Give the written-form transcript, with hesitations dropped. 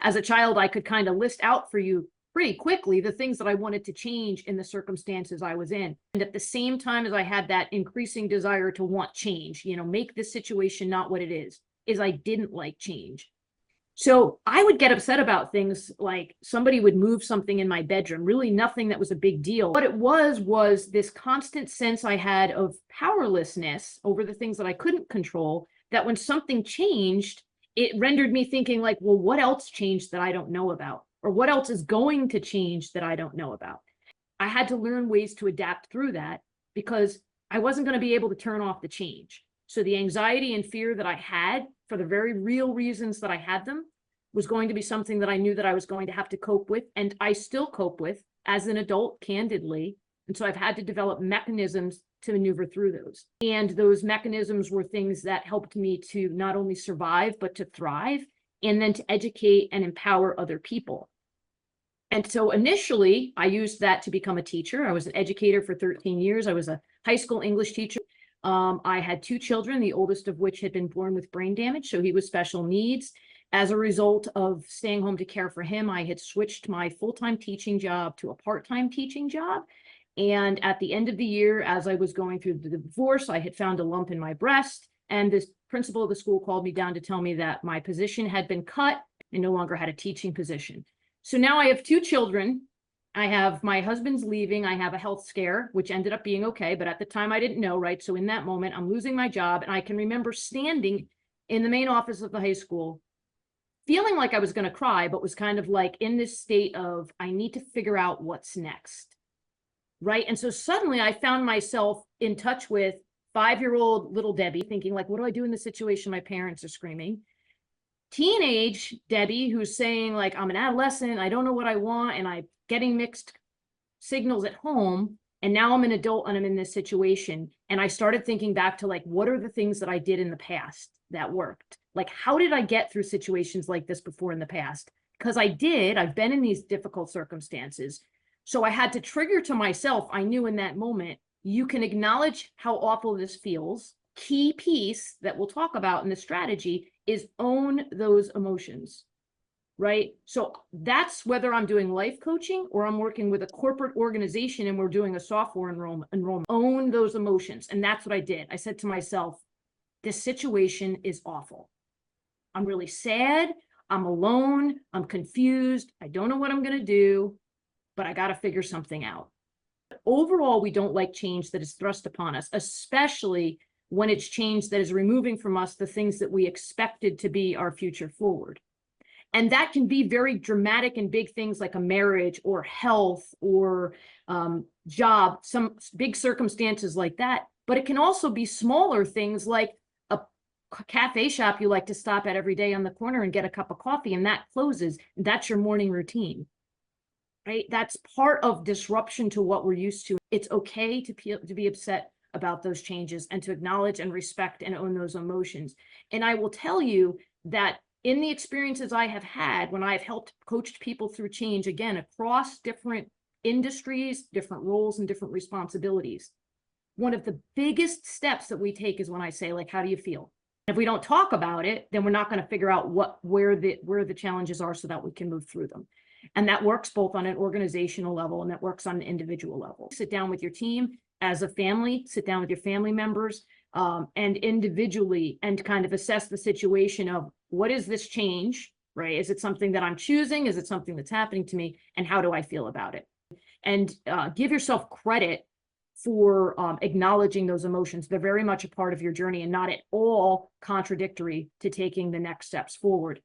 As a child, I could kind of list out for you pretty quickly the things that I wanted to change in the circumstances I was in. And at the same time as I had that increasing desire to want change, make this situation not what it is I didn't like change. So I would get upset about things like somebody would move something in my bedroom, really nothing that was a big deal. What it was this constant sense I had of powerlessness over the things that I couldn't control, that when something changed, it rendered me thinking like, well, what else changed that I don't know about? Or what else is going to change that I don't know about? I had to learn ways to adapt through that because I wasn't going to be able to turn off the change. So the anxiety and fear that I had, for the very real reasons that I had them, was going to be something that I knew that I was going to have to cope with, and I still cope with as an adult, candidly. And so I've had to develop mechanisms to maneuver through those. And those mechanisms were things that helped me to not only survive, but to thrive, and then to educate and empower other people. And so initially, I used that to become a teacher. I was an educator for 13 years. I was a high school English teacher. I had 2 children, the oldest of which had been born with brain damage, so he was special needs. As a result of staying home to care for him, I had switched my full-time teaching job to a part-time teaching job. And at the end of the year, as I was going through the divorce, I had found a lump in my breast. And the principal of the school called me down to tell me that my position had been cut and no longer had a teaching position. So now I have 2 children. I have my husband's leaving. I have a health scare, which ended up being okay. But at the time I didn't know, right? So in that moment, I'm losing my job. And I can remember standing in the main office of the high school, feeling like I was going to cry, but was kind of like in this state of, I need to figure out what's next. Right. And so suddenly I found myself in touch with 5-year-old little Debbie, thinking like, what do I do in this situation? My parents are screaming. Teenage Debbie, who's saying like, I'm an adolescent, I don't know what I want, and I'm getting mixed signals at home. And now I'm an adult and I'm in this situation. And I started thinking back to like, what are the things that I did in the past that worked? Like, how did I get through situations like this before in the past? Because I've been in these difficult circumstances. So I had to trigger to myself, I knew in that moment, you can acknowledge how awful this feels. Key piece that we'll talk about in the strategy is own those emotions, right? So that's whether I'm doing life coaching or I'm working with a corporate organization and we're doing a software enrollment. Own those emotions. And that's what I did. I said to myself, this situation is awful. I'm really sad. I'm alone. I'm confused. I don't know what I'm going to do, but I got to figure something out. Overall, we don't like change that is thrust upon us, especially when it's change that is removing from us the things that we expected to be our future forward. And that can be very dramatic and big things like a marriage or health or job, some big circumstances like that. But it can also be smaller things like a cafe shop you like to stop at every day on the corner and get a cup of coffee, and that closes. That's your morning routine, right? That's part of disruption to what we're used to. It's okay to be upset about those changes and to acknowledge and respect and own those emotions. And I will tell you that in the experiences I have had when I've helped coached people through change, again, across different industries, different roles, and different responsibilities, one of the biggest steps that we take is when I say, like, how do you feel? If we don't talk about it, then we're not going to figure out where the challenges are so that we can move through them. And that works both on an organizational level and that works on an individual level. Sit down with your team as a family, sit down with your family members and individually and kind of assess the situation of what is this change, right? Is it something that I'm choosing? Is it something that's happening to me? And how do I feel about it? And give yourself credit for acknowledging those emotions. They're very much a part of your journey and not at all contradictory to taking the next steps forward.